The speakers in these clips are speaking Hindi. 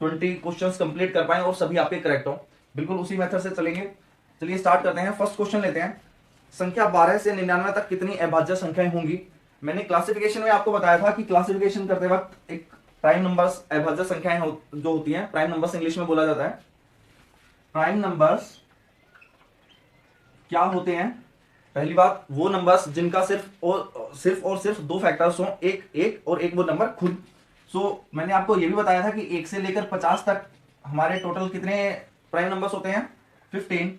20 क्वेश्चंस कंप्लीट कर पाए और सभी आपके करेक्ट हो। बिल्कुल उसी मेथड से चलेंगे। चलिए स्टार्ट करते हैं। फर्स्ट क्वेश्चन लेते हैं। संख्या 12 से 99 तक कितनी अभाज्य संख्याएं होंगी। मैंने क्लासिफिकेशन में आपको बताया था कि क्लासिफिकेशन करते वक्त एक प्राइम नंबर्स अभाज्य संख्याएं जो होती हैं, प्राइम नंबर्स इंग्लिश में बोला जाता है। प्राइम नंबर्स क्या होते हैं? पहली बात, वो नंबर्स जिनका सिर्फ और सिर्फ दो फैक्टर्स हो, एक और एक वो नंबर खुद। मैंने आपको ये भी बताया था कि 1 से लेकर 50 तक हमारे टोटल कितने प्राइम नंबर्स होते हैं? 15।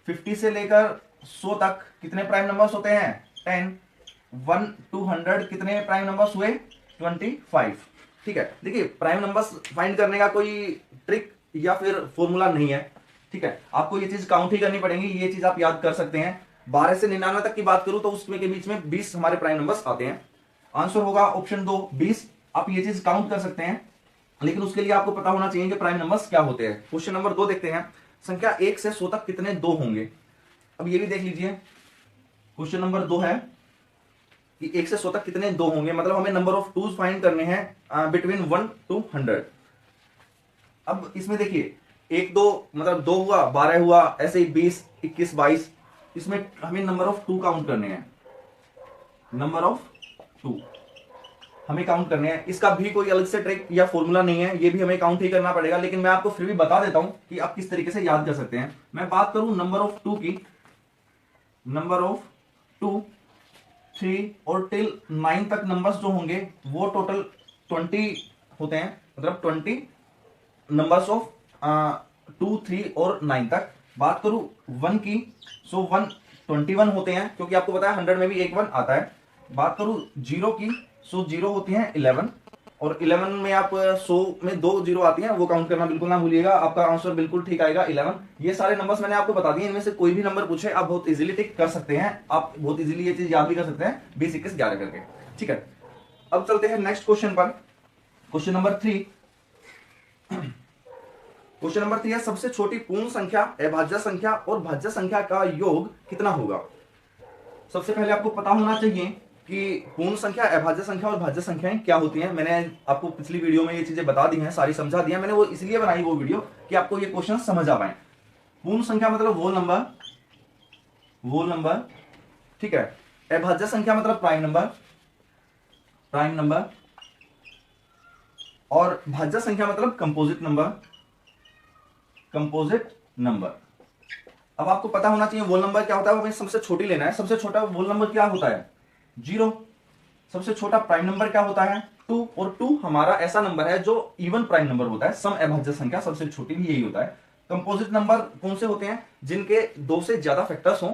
50 से लेकर 100 तक कितने प्राइम नंबर्स होते हैं? 10। 1 to 100 कितने प्राइम नंबर्स हुए? 25। ठीक है, देखिए प्राइम नंबर्स फाइंड करने का कोई ट्रिक या फिर फॉर्मूला नहीं है। ठीक है, आपको ये चीज काउंट ही करनी पड़ेगी। ये चीज आप याद कर सकते हैं। 12 से 99 तक की बात करूं तो उसमें के बीच में 20 हमारे प्राइम नंबर्स आते हैं। आंसर होगा ऑप्शन 2, 20। आप ये चीज काउंट कर सकते हैं, लेकिन उसके लिए आपको पता होना चाहिए कि प्राइम नंबर्स क्या होते हैं। क्वेश्चन नंबर 2 देखते हैं। संख्या 1 से 100 तक कितने 2 होंगे? अब ये भी देख लीजिए। क्वेश्चन नंबर 2 है कि 1 से 100 तक कितने 2 होंगे, मतलब हमें नंबर ऑफ टूज फाइंड करने हैं बिटवीन 1 to 100। अब इसमें देखिए 1 2 मतलब 2 हुआ, 12 हुआ, ऐसे ही 20 21 22। इसमें हमें नंबर ऑफ 2 काउंट करने हैं। नंबर ऑफ 2 हमें काउंट करने हैं। इसका भी कोई अलग से ट्रिक या फॉर्मूला नहीं है, ये भी हमें काउंट ही करना पड़ेगा, लेकिन मैं आपको फिर भी बता देता हूं कि आप किस तरीके से याद कर सकते हैं। मैं बात करूं नंबर ऑफ 2 की, नंबर ऑफ 2, 3 और टिल 9 तक नंबर्स जो होंगे वो टोटल 20 होते हैं, मतलब 20 नंबर्स ऑफ 2 3 और 9 तक। बात करूं 1 की, 1 21 होते हैं, क्योंकि आपको पता है 100 में भी एक 1 आता है। बात करूं 0 की, 0 होती हैं 11, और 11 में आप 100 में 2 0 आती हैं, वो काउंट करना बिल्कुल ना भूलिएगा। आपका आंसर बिल्कुल ठीक आएगा 11। ये सारे नंबर्स मैंने आपको बता दिए। इनमें से कोई भी नंबर पूछे आप बहुत इजीली टिक कर सकते हैं। आप बहुत इजीली ये चीज याद भी कर सकते हैं 20 21 11 करके। ठीक है, अब चलते हैं नेक्स्ट क्वेश्चन पर। Question number 3। क्वेश्चन नंबर 3 है, सबसे छोटी पूर्ण संख्या, अभाज्य संख्या और भाज्य संख्या का योग कितना होगा? सबसे पहले आपको पता होना चाहिए कि पूर्ण संख्या, अभाज्य संख्या और भाज्य संख्याएं क्या होती हैं। मैंने आपको पिछली वीडियो में ये चीजें बता दी हैं, सारी समझा दी हैं। मैंने वो इसलिए बनाई वो वीडियो कि आपको ये क्वेश्चन समझ आ पाए। पूर्ण संख्या मतलब वोल नंबर, ठीक है। अभाज्य संख्या मतलब प्राइम नंबर, और भाज्य संख्या मतलब कंपोजिट नंबर। अब आपको पता होना चाहिए वोल नंबर क्या होता है, वो हमें सबसे छोटी लेना है। सबसे छोटा वोल नंबर क्या होता है? 0। सबसे छोटा प्राइम नंबर क्या होता है? 2, और 2 हमारा ऐसा नंबर है जो इवन प्राइम नंबर होता है। सम अभाज्य संख्या सबसे छोटी भी यही होता है। कंपोजिट नंबर कौन से होते हैं? जिनके 2 से ज्यादा फैक्टर्स हों।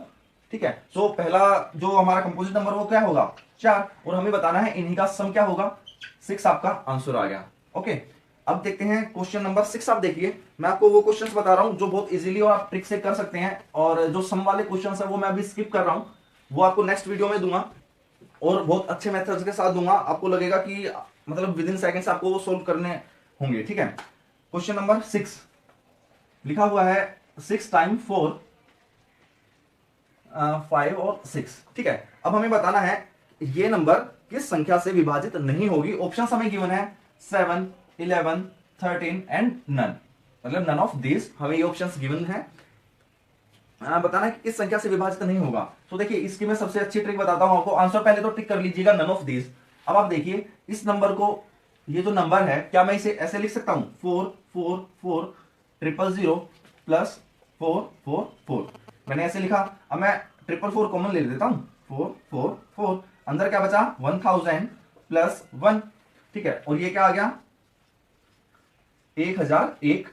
ठीक है, सो पहला जो हमारा कंपोजिट नंबर वो क्या होगा? 4, और हमें बताना है इन्हीं का सम क्या होगा? 6। आपका आंसर आ गया। ओके, अब देखते हैं क्वेश्चन नंबर 6। आप देखिए, मैं आपको वो क्वेश्चंस बता रहा हूं जो बहुत इजीली और आप ट्रिक से कर सकते हैं, और जो सम वाले क्वेश्चंस है वो मैं अभी स्किप कर रहा हूं, वो आपको नेक्स्ट वीडियो में दूंगा और बहुत अच्छे मेथड्स के साथ दूंगा। आपको लगेगा कि मतलब विद इन सेकंड्स आपको वो सोल्व करने होंगे। ठीक है, क्वेश्चन नंबर 6 लिखा हुआ है 6 टाइम 4 5 और 6। ठीक है, अब हमें बताना है ये नंबर किस संख्या से विभाजित नहीं होगी। ऑप्शन हमें गिवन है 7 11 13 एंड नन, मतलब नन ऑफ दिस, हमें ये ऑप्शंस गिवन है। बताना है कि किस संख्या से विभाजित नहीं होगा। तो देखिए इसकी मैं सबसे अच्छी ट्रिक बताता हूं आपको। आंसर पहले तो टिक कर लीजिएगा नन ऑफ दिस। अब आप देखिए इस नंबर को, ये जो नंबर है, क्या मैं इसे ऐसे लिख सकता हूं? 4 4 4 0 0 प्लस 4 4 4। मैंने ऐसे लिखा। अब मैं 4 4 कॉमन ले लेता हूं। 4 4 4, अंदर क्या बचा? 1000 प्लस 1। ठीक है, और ये क्या आ गया? 1001।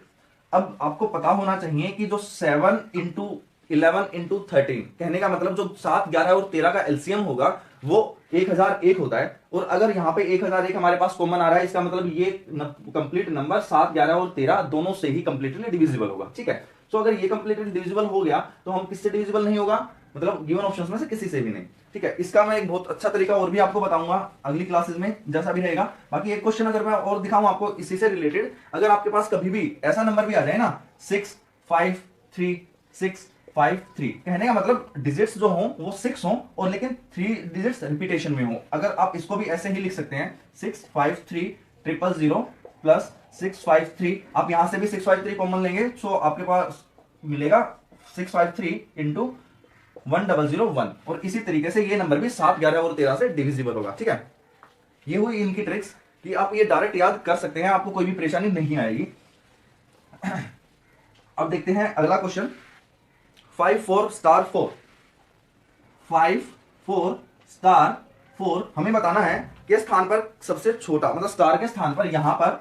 अब आपको पता होना चाहिए कि जो 7 इंटू 11 इंटू 13, कहने का मतलब जो 7 11 और 13 का एलसीएम होगा वो 1001 होता है। और अगर यहाँ पे 1001 हमारे पास कॉमन आ रहा है, इसका मतलब ये कंप्लीट नंबर 7 11 और 13 दोनों से ही कंप्लीटली डिविजिबल होगा। ठीक है, तो अगर ये कंप्लीटली डिविजिबल हो गया तो हम किससे डिविजिबल नहीं होगा? मतलब गिवन ऑप्शंस में से किसी से भी नहीं। ठीक है, इसका मैं एक बहुत अच्छा तरीका और भी आपको बताऊंगा अगली क्लासेस में, जैसा भी रहेगा। बाकी एक क्वेश्चन अगर मैं और दिखाऊं आपको इसी से रिलेटेड, अगर आपके पास कभी भी ऐसा नंबर भी आ जाए ना 6 5 3 6 5 3, कहने का मतलब डिजिट्स जो हों वो 6 हों और लेकिन 3 डिजिट्स रिपीटेशन में हो। अगर आप इसको भी ऐसे ही लिख सकते हैं 6 5 3 0 0 प्लस 653, आप यहां से भी 653 कॉमन लेंगे, सो आपके पास मिलेगा 653 इंटू 1001, और इसी तरीके से ये नंबर भी 7, 11 और 13 से डिविजिबल होगा। ठीक है, ये हुई इनकी ट्रिक्स कि आप ये डायरेक्ट याद कर सकते हैं, आपको कोई भी परेशानी नहीं आएगी। अब देखते हैं अगला क्वेश्चन, 5 4 स्टार 4, 5 4 स्टार 4, हमें बताना है कि स्थान पर सबसे छोटा, मतलब स्टार के स्थान पर यहां पर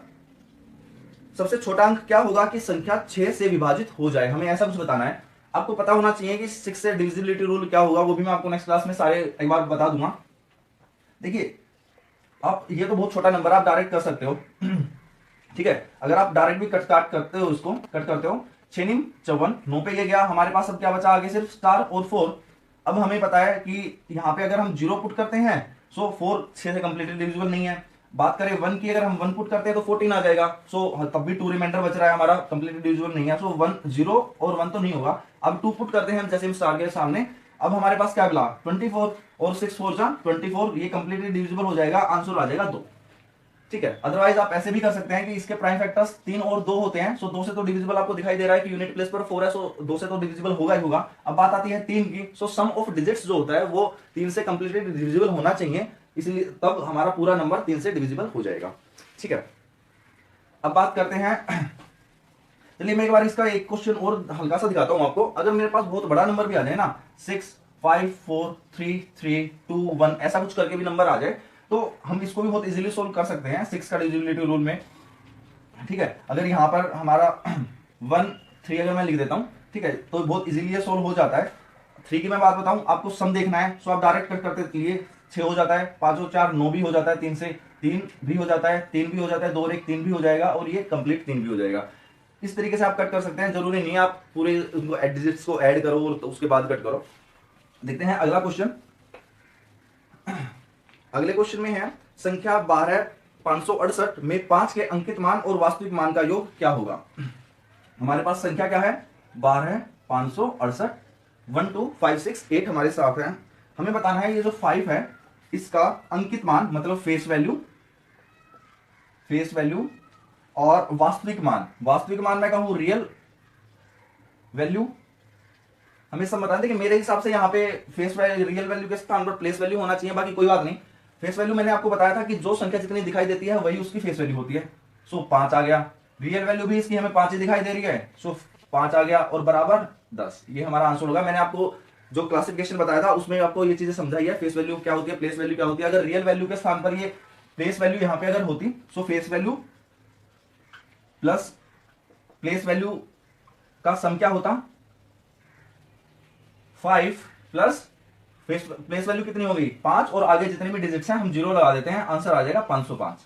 सबसे छोटा अंक क्या होगा कि संख्या 6 से विभाजित हो जाए, हमें ऐसा कुछ बताना है। आपको पता होना चाहिए कि 6 से डिविजिबिलिटी रूल क्या होगा, वो भी मैं आपको नेक्स्ट क्लास में सारे एक बार बता दूंगा। देखिए, आप ये तो बहुत छोटा नंबर आप डायरेक्ट कर सकते हो। ठीक है, अगर आप डायरेक्ट भी कट करते हो, उसको कट करते हो, 6 निम 54, 9 पे ये गया, हमारे पास अब क्या बचा आगे, सिर्फ स्टार और 4। अब हमें पता है कि यहाँ पे अगर हम 0 पुट करते हैं, सो 4 6 से कंप्लीटली डिविजिबल नहीं है। बात करें 1 की, अगर हम 1 पुट करते हैं तो 14 आ जाएगा, सो तब भी 2 रिमाइंडर बच रहा है हमारा, कंप्लीटली डिविजिबल नहीं है, सो 1 0 और 1 तो नहीं होगा। अब 2 पुट करते हैं हम, जैसे हम स्टार के सामने, अब हमारे पास क्या मिला 24, और 6 4 जा 24, ये कंप्लीटली डिविजिबल हो जाएगा, आंसर आ जाएगा 2। ठीक है, अदरवाइज आप ऐसे भी कर सकते हैं कि इसके प्राइम फैक्टर्स 3 और 2 होते हैं, सो 2 से तो डिविजिबल आपको दिखाई दे रहा है कि यूनिट प्लेस पर 4 है, सो 2 से तो डिविजिबल होगा ही होगा। अब बात आती है 3 की, सो सम ऑफ डिजिट्स जो होता है वो 3 से कंप्लीटली डिविजिबल होना चाहिए, इसलिए तब हमारा पूरा नंबर 3 से डिविजिबल हो जाएगा। ठीक है, अब बात करते हैं, चलिए मैं एक बार इसका एक क्वेश्चन और हल्का सा दिखाता हूं आपको। अगर मेरे पास बहुत बड़ा नंबर भी आ जाए ना, 6 5 4 3 3 2 1, ऐसा कुछ करके भी नंबर आ जाए, तो हम इसको भी बहुत इजीली सोल्व कर सकते हैं 6 का डिविजिबिलिटी रूल में। ठीक है, अगर यहां पर हमारा 1 3 अगर मैं लिख देता हूं, ठीक है, तो बहुत इजीली ये सोल्व हो जाता है। 3 की मैं बात बताऊं, आपको सम देखना है, सो आप डायरेक्ट कट करते चलिए, 6 हो जाता है, 5 और 4 9 भी हो जाता है, 3 से 3 भी हो जाता है, 3 भी हो जाता है, 2 और 1 3 भी हो जाएगा, और ये कंप्लीट 3 भी हो जाएगा। इस तरीके से आप कट कर सकते हैं, जरूरी नहीं है आप पूरे उनको डिजिट्स को ऐड करो और तो उसके बाद कट करो। देखते हैं अगला क्वेश्चन। अगले क्वेश्चन में है, संख्या 12 568 में 5 के अंकित मान और वास्तविक मान का योग क्या होगा। हमारे पास संख्या क्या है, 12 568, 1 2 5 6 8 हमारे साथ है। हमें बताना है ये जो 5 है इसका अंकित मान, मतलब फेस वैल्यू और वास्तविक मान मैं कहूं रियल वैल्यू। हमें सब बता दें कि मेरे हिसाब से यहाँ पे फेस वैल्यू रियल वैल्यू के स्थान पर प्लेस वैल्यू होना चाहिए, बाकी कोई बात नहीं। फेस वैल्यू मैंने आपको बताया था कि जो संख्या जितनी दिखाई देती है वही उसकी फेस वैल्यू होती है, सो 5 आ गया। रियल वैल्यू भी इसकी हमें 5 ही दिखाई दे रही है, सो 5 आ गया, और बराबर 10, ये हमारा आंसर होगा। मैंने आपको जो क्लासिफिकेशन बताया था उसमें आपको ये चीजें समझाई है, फेस वैल्यू क्या होती है, प्लेस वैल्यू क्या होती है। अगर रियल वैल्यू के स्थान पर ये प्लेस वैल्यू यहाँ पे अगर होती, सो face value plus place value का सम क्या होता, 5 प्लस प्लेस वैल्यू कितनी हो गई 5, और आगे जितने भी डिजिट्स हैं हम 0 लगा देते हैं, आंसर आ जाएगा 505।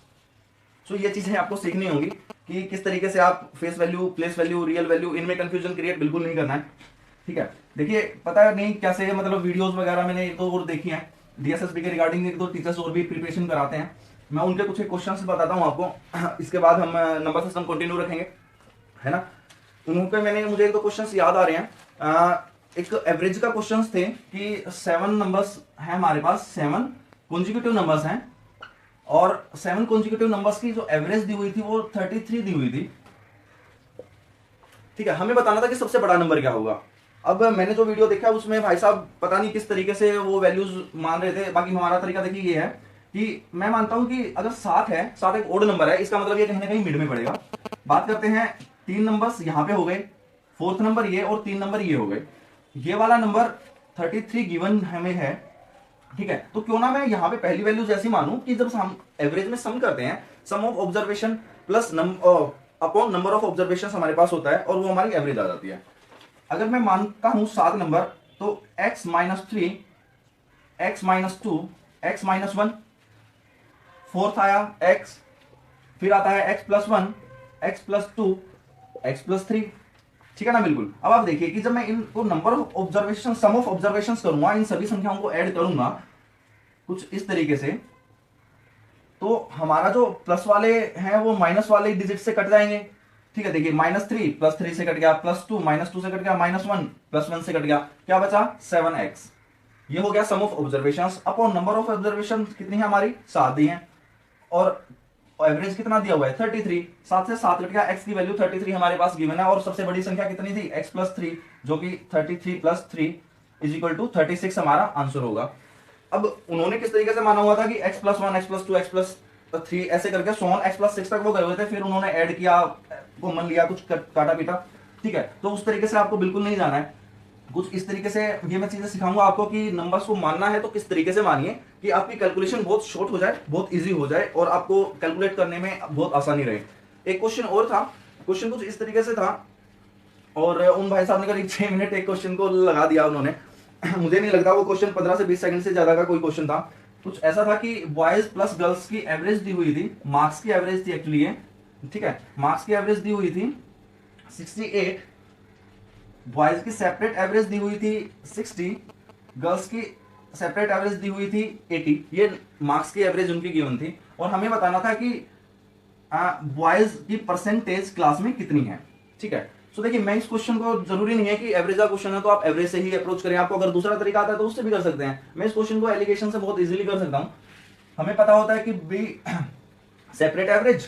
सो ये चीजें आपको सीखनी होंगी कि किस तरीके से आप face value, place value, real value, इनमें कंफ्यूजन क्रिएट बिल्कुल नहीं करना है। ठीक है, देखिए पता नहीं कैसे, मतलब वीडियोस वगैरह मैंने एक दो और देखी हैं डीएसएसबी के रिगार्डिंग, एक दो टीचर्स और भी प्रिपरेशन कराते हैं, मैं उनके कुछ क्वेश्चन बताता हूँ आपको, इसके बाद हम नंबर सिस्टम कंटिन्यू रखेंगे, है ना। उनके मुझे एक दो क्वेश्चन याद आ रहे हैं। एक एवरेज का क्वेश्चन थे कि 7 नंबर्स हैं हमारे पास, 7 कॉन्जिक्यूटिव नंबर्स हैं, और 7 कॉन्जिक्यूटिव नंबर्स की जो एवरेज दी हुई थी वो 33 दी हुई थी। ठीक है, हमें बताना था कि सबसे बड़ा नंबर क्या होगा। अब मैंने जो वीडियो देखा उसमें भाई साहब पता नहीं किस तरीके से वो वैल्यूज मान रहे थे, बाकी हमारा तरीका देखिए ये है कि मैं मानता हूं कि अगर 7 है, 7 एक ओड नंबर है, इसका मतलब ये कहीं ना कहीं मिड में पड़ेगा। बात करते हैं 3 नंबर्स यहां पे हो गए, 4th नंबर ये और 3 नंबर ये हो गए, ये वाला नंबर 33 गिवन हमें है। ठीक है, तो क्यों ना मैं यहाँ पे पहली वैल्यू जैसी मानूं कि जब हम एवरेज में सम करते हैं, sum of observation plus upon number of observation हमारे पास होता है और वो हमारी एवरेज आ जाती है। अगर मैं मानता हूं 7 नंबर, तो x - 3, x - 2, x - 1, 4th आया x, फिर आता है x + 1, x + 2, x + 3। ठीक है ना, बिल्कुल। अब आप देखिए कि जब मैं इनको number of observation, sum of observation करूंगा, इन सभी संख्याओं को ऐड करूंगा कुछ इस तरीके से, तो हमारा जो प्लस वाले हैं वो माइनस वाले डिजिट से कट जाएंगे। ठीक है, देखिए -3 +3 से कट गया, +2 -2 से कट गया, -1 +1 से कट गया, क्या बचा 7x। ये हो गया sum of observation upon number of observation, कितनी है हमारी 7 दी है, और एवरेज कितना दिया हुआ है 33, 7 से 7 कट गया, x की वैल्यू 33 हमारे पास गिवन है, और सबसे बड़ी संख्या कितनी थी x प्लस 3, जो कि 33 प्लस 3 इज इक्वल टू 36 हमारा आंसर होगा। अब उन्होंने किस तरीके से माना हुआ था कि x plus 1, x plus 2, x plus 3 ऐसे करके सोन x प्लस 6 तक वो गए हुए थे, फिर उन्होंने ऐड किया, कॉमन लिया, कुछ काटा पीटा, ठीक है। तो उस तरीके से आपको बिल्कुल नहीं जाना है, कुछ इस तरीके से ये मैं चीजें सिखाऊंगा आपको कि नंबर्स को मानना है तो किस तरीके से मानिए कि आपकी कैलकुलेशन बहुत शॉर्ट हो जाए, बहुत इजी हो जाए और आपको कैलकुलेट करने में बहुत आसानी रहे। एक क्वेश्चन और था, क्वेश्चन कुछ इस तरीके से था, और उन भाई साहब ने करीब 6 मिनट एक क्वेश्चन को लगा दिया उन्होंने। मुझे नहीं लगता वो क्वेश्चन 15 से 20 सेकंड से ज्यादा का कोई क्वेश्चन था। कुछ ऐसा था कि बॉयज प्लस गर्ल्स की एवरेज दी हुई थी, मार्क्स की एवरेज थी एक्चुअली ये, ठीक है, मार्क्स की एवरेज दी हुई थी 68, बॉयज की सेपरेट एवरेज दी हुई थी 60, गर्ल्स की सेपरेट एवरेज दी हुई थी 80, ये मार्क्स की एवरेज उनकी गिवन थी, और हमें बताना था कि बॉयज की परसेंटेज क्लास में कितनी है, ठीक है। सो देखिए, मैं इस क्वेश्चन को जरूरी नहीं है कि एवरेज का क्वेश्चन है तो आप एवरेज से ही अप्रोच करें, आपको अगर दूसरा तरीका आता है तो उससे भी कर सकते हैं। मैं इस क्वेश्चन को एलिगेशन से बहुत इजीली कर सकता हूं। हमें पता होता है कि B separate average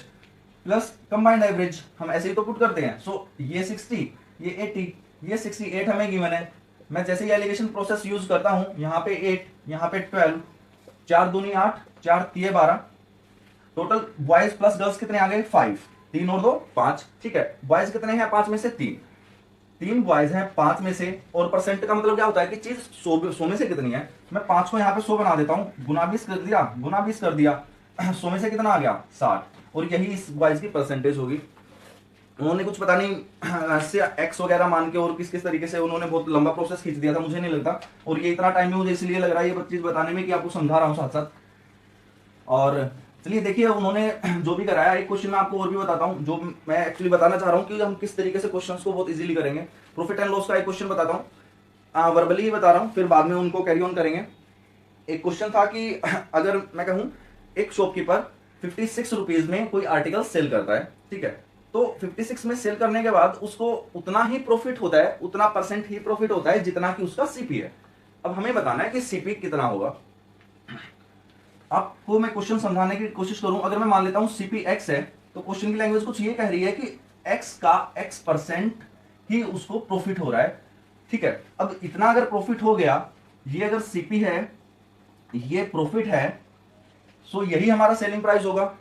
plus combined average, हम ऐसे ही तो पुट करते हैं। सो ये 60, ये 80, ये 68 हमें गिवन है। मैं जैसे ही एलिगेशन प्रोसेस यूज करता हूं, यहाँ पे 8, यहाँ पे 12, 4 दूनी 8, 4 तिये 12, टोटल बॉयज प्लस गर्ल्स कितने आ गए 5, 3 और 2 5, ठीक है। बॉयज कितने हैं 5 में से 3 बॉयज हैं 5 में से, और परसेंट का मतलब क्या होता है कि चीज 100 में से कितनी है। मैं 5 को यहाँ पे 100 बना देता हूँ, गुना 20 कर दिया, गुना 20 कर दिया, 100 में से कितना आ गया 60, और यही इस बॉयज की परसेंटेज होगी। उन्होंने कुछ पता नहीं से एक्स वगैरह मान के और किस किस तरीके से उन्होंने बहुत लंबा प्रोसेस खींच दिया था, मुझे नहीं लगता, और ये इतना टाइम मुझे इसलिए लग रहा है ये चीज बताने में कि आपको समझा रहा हूँ साथ साथ। और चलिए देखिए, उन्होंने जो भी कराया, एक क्वेश्चन मैं आपको और भी बताता हूँ जो मैं एक्चुअली बताना चाह रहा हूँ कि हम किस तरीके से क्वेश्चंस को बहुत इजीली करेंगे। प्रॉफिट एंड लॉस का एक क्वेश्चन बताता हूँ, वर्बली ही बता रहा हूँ, फिर बाद में उनको कैरी ऑन करेंगे। एक क्वेश्चन था कि अगर मैं कहूँ एक शॉपकीपर 56 रुपीज में कोई आर्टिकल सेल करता है, ठीक है, तो 56 में सेल करने के बाद उसको उतना ही प्रॉफिट होता है, उतना परसेंट ही प्रॉफिट होता है जितना कि उसका सीपी है। अब हमें बताना है कि सीपी कितना होगा। आपको मैं क्वेश्चन समझाने की कोशिश करूं, अगर मैं मान लेता हूं सीपी एक्स है, तो क्वेश्चन की लैंग्वेज कुछ ये कह रही है कि एक्स का x% ही उसको प्रॉफिट हो रहा है, ठीक है। अब इतना अगर प्रॉफिट हो गया, ये अगर सीपी है, ये प्रॉफिट है, सो यही हमारा सेलिंग प्राइस होगा,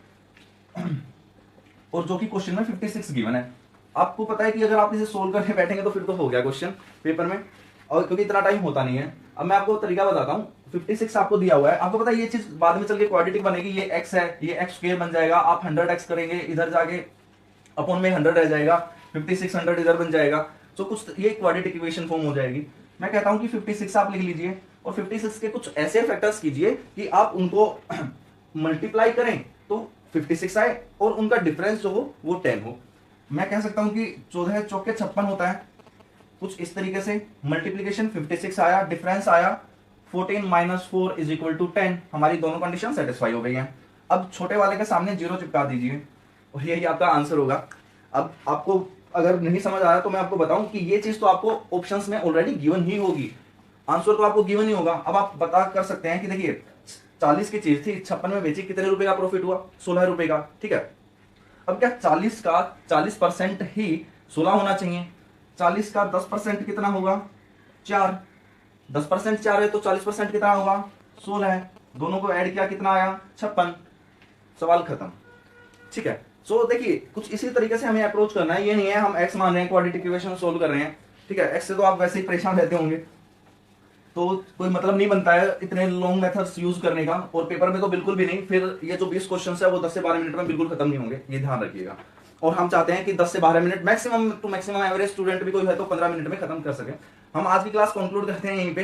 और जो कि क्वेश्चन में 56 गिवन है। आपको पता है कि अगर आप इसे सोल्व करने बैठेंगे तो फिर तो हो गया क्वेश्चन पेपर में, और क्योंकि इतना टाइम होता नहीं है। अब मैं आपको तरीका बताता हूँ, 56 आपको दिया हुआ है, आपको पता है ये चीज बाद में चल के क्वाड्रेटिक बनेगी, ये x है, ये x स्क्वायर बन जाएगा, आप 100x करेंगे, इधर जाके अपॉन में 100 रह जाएगा, 5600 इधर बन जाएगा, तो कुछ ये क्वाड्रेटिक इक्वेशन फॉर्म हो जाएगी। मैं कहता हूँ कि 56 आप लिख लीजिए, और 56 के कुछ ऐसे फैक्टर्स कीजिए कि आप उनको मल्टीप्लाई करें तो 56 आए, और उनका डिफरेंस जो हो वो 10 हो। मैं कह सकता हूं कि 14 चौके 56 होता है, कुछ इस तरीके से मल्टीप्लीकेशन 56 आया, डिफरेंस आया 14 माइनस 4 इज इक्वल टू 10, हमारी दोनों कंडीशन सेटिस्फाई हो गई हैं। अब छोटे वाले के सामने 0 चिपका दीजिए और यही आपका आंसर होगा। अब आपको अगर नहीं समझ आ रहा तो मैं आपको बताऊं कि ये चीज तो आपको ऑप्शंस में ऑलरेडी गिवन ही होगी, आंसर तो आपको गिवन ही होगा। अब आप बता कर सकते हैं कि देखिए 40 की चीज थी, 56 में बेची, कितने रुपए का प्रॉफिट हुआ 16 रुपए का, ठीक है। अब क्या 40 का 40% ही 16 होना चाहिए, 40 का 10% कितना होगा 4, 10% 4 है तो 40% कितना होगा 16 है, दोनों को ऐड किया कितना आया 56, सवाल खत्म, ठीक है। सो देखिए कुछ इसी तरीके से हमें अप्रोच करना है, ये नहीं है हम एक्स मान रहे हैं क्वाड्रेटिक इक्वेशन सोल्व कर रहे हैं, ठीक है। एक्स से तो आप वैसे ही परेशान रहते होंगे, तो कोई मतलब नहीं बनता है इतने लॉन्ग मेथड्स यूज करने का, और पेपर में तो बिल्कुल भी नहीं। फिर ये जो 20 क्वेश्चन है वो 10 से 12 मिनट में बिल्कुल खत्म नहीं होंगे, ये ध्यान रखिएगा। और हम चाहते हैं कि 10 से 12 minute maximum to maximum, average student भी कोई है तो 15 मिनट में खत्म कर सके। हम आज की क्लास कंक्लूड करते हैं यहीं पे।